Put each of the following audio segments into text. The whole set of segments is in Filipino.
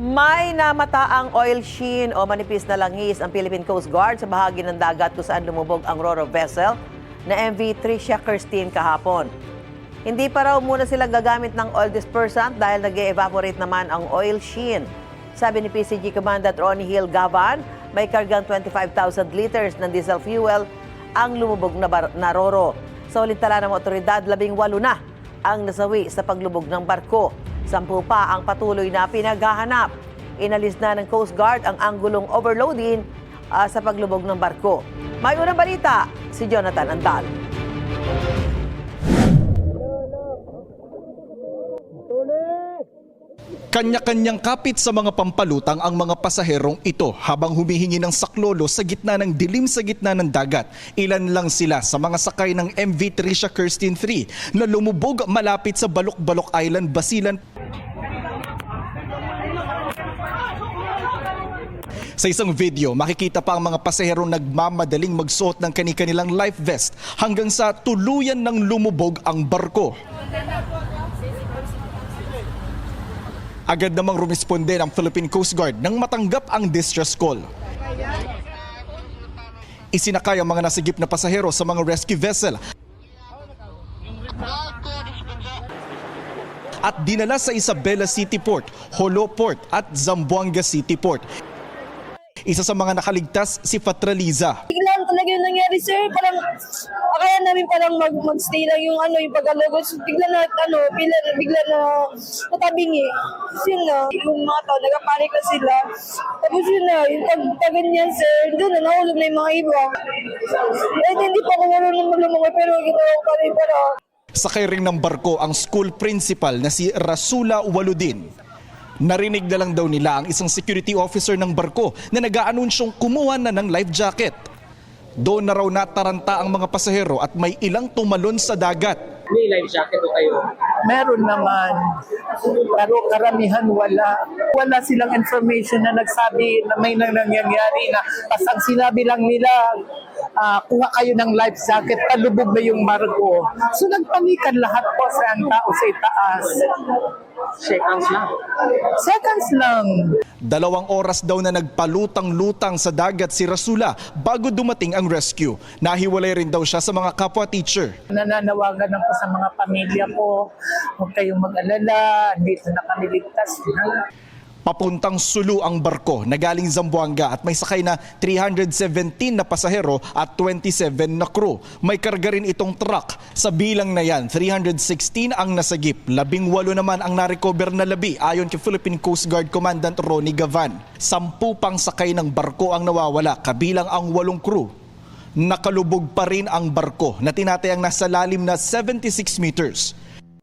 May namataang oil sheen o manipis na langis ang Philippine Coast Guard sa bahagi ng dagat kung saan lumubog ang ro-ro vessel na MV Tricia Kirstine kahapon. Hindi pa raw muna sila gagamit ng oil dispersant dahil nag-evaporate naman ang oil sheen. Sabi ni PCG Commandant Ronnie Hill Gavan, may kargang 25,000 liters ng diesel fuel ang lumubog na ro-ro. Sa ulit tala ng otoridad, 18 na ang nasawi sa paglubog ng barko. 10 pa ang patuloy na pinaghahanap. Inalis na ng Coast Guard ang anggulong overloading sa paglubog ng barko. May unang balita, si Jonathan Andal. Kanya-kanyang kapit sa mga pampalutang ang mga pasaherong ito habang humihingi ng saklolo sa gitna ng dilim sa gitna ng dagat. Ilan lang sila sa mga sakay ng MV Tricia Kirstine 3 na lumubog malapit sa Balok-Balok Island, Basilan. Sa isang video, makikita pa ang mga pasaherong nagmamadaling magsuot ng kani-kanilang life vest hanggang sa tuluyan ng lumubog ang barko. Agad namang rumisponde ang Philippine Coast Guard nang matanggap ang distress call. Isinakay ang mga nasagip na pasahero sa mga rescue vessel at dinala sa Isabela City Port, Jolo Port at Zamboanga City Port. Isa sa mga nakaligtas si Fatraliza. Biglang talaga yung nangyari, sir. Parang akala namin parang mag-stay lang yung yung pag-alogos. Bigla na natabingi. Yun na, yung mga tao, nagpapanik na sila. Tapos yun na, yung pag-ganyan, sir, doon na nahulog na yung mga iba. Hindi pa ako marunong maglumangoy, pero ginawa ko pa rin para. Sakay rin ng barko ang school principal na si Rasula Waludin. Narinig na lang daw nila ang isang security officer ng barko na nag-aanunsyong kumuha na ng life jacket. Doon na raw nataranta ang mga pasahero at may ilang tumalon sa dagat. May life jacket o kayo? Meron naman, pero karamihan wala. Wala silang information na nagsabi na may nangyayari na tas ang sinabi lang nila, kuha kayo ng life jacket, palubog na yung barko. So nagpanikan lahat po sa ang tao sa itaas. Seconds lang. Seconds lang. 2 oras daw na nagpalutang-lutang sa dagat si Rasula bago dumating ang rescue. Nahiwalay rin daw siya sa mga kapwa-teacher. Nananawagan ako sa mga pamilya ko, huwag kayong mag-alala, dito na kami ligtas. Papuntang Sulu ang barko na galing Zamboanga at may sakay na 317 na pasahero at 27 na crew. May karga rin itong truck. Sa bilang na yan, 316 ang nasagip. 18 naman ang narecover na labi ayon kay Philippine Coast Guard Commandant Ronnie Gavan. 10 pang sakay ng barko ang nawawala, kabilang ang 8 crew. Nakalubog pa rin ang barko na tinatayang nasa lalim na 76 meters.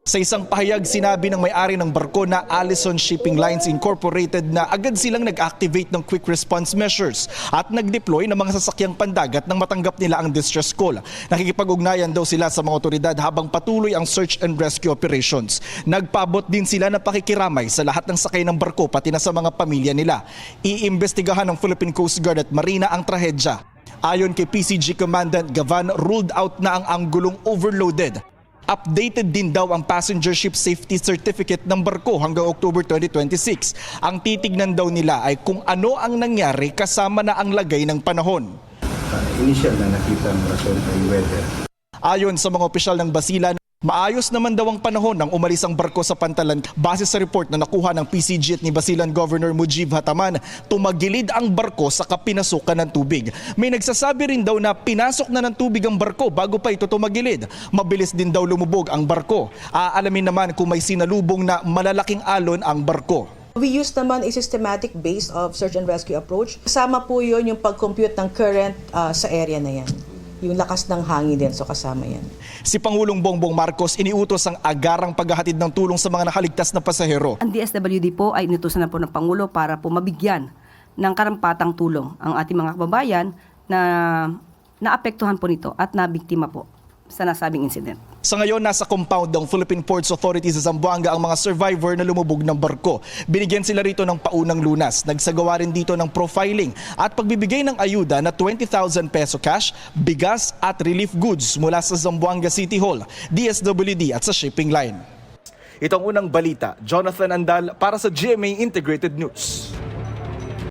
Sa isang pahayag, sinabi ng may-ari ng barko na Allison Shipping Lines Incorporated na agad silang nag-activate ng quick response measures at nag-deploy ng mga sasakyang pandagat nang matanggap nila ang distress call. Nakikipag-ugnayan daw sila sa mga otoridad habang patuloy ang search and rescue operations. Nagpaabot din sila ng pakikiramay sa lahat ng sakay ng barko pati na sa mga pamilya nila. Iimbestigahan ng Philippine Coast Guard at Marina ang trahedya. Ayon kay PCG Commandant Gavan, ruled out na ang anggulong overloaded. Updated din daw ang passenger ship safety certificate ng barko hanggang October 2026. Ang titignan daw nila ay kung ano ang nangyari kasama na ang lagay ng panahon. Initial na nakita ang rason ay weather. Ayon sa mga opisyal ng Basilan, maayos naman daw ang panahon nang umalis ang barko sa pantalan. Base sa report na nakuha ng PCG at ni Basilan Governor Mujib Hataman, tumagilid ang barko sa pinasukan ng tubig. May nagsasabi rin daw na pinasok na ng tubig ang barko bago pa ito tumagilid. Mabilis din daw lumubog ang barko. Aalamin naman kung may sinalubong na malalaking alon ang barko. We use naman a systematic base of search and rescue approach. Kasama po yun yung pag-compute ng current sa area na yan. Yung lakas ng hangin din, so kasama yan. Si Pangulong Bongbong Marcos iniutos ang agarang paghahatid ng tulong sa mga nakaligtas na pasahero. Ang DSWD po ay inutusan na po ng Pangulo para po mabigyan ng karampatang tulong ang ating mga kababayan na naapektuhan po nito at nabiktima po sa nasabing incident. Sa ngayon, nasa compound ng Philippine Ports Authority sa Zamboanga ang mga survivor na lumubog ng barko. Binigyan sila rito ng paunang lunas. Nagsagawa rin dito ng profiling at pagbibigay ng ayuda na 20,000 peso cash, bigas at relief goods mula sa Zamboanga City Hall, DSWD at sa shipping line. Ito ang unang balita. Jonathan Andal para sa GMA Integrated News.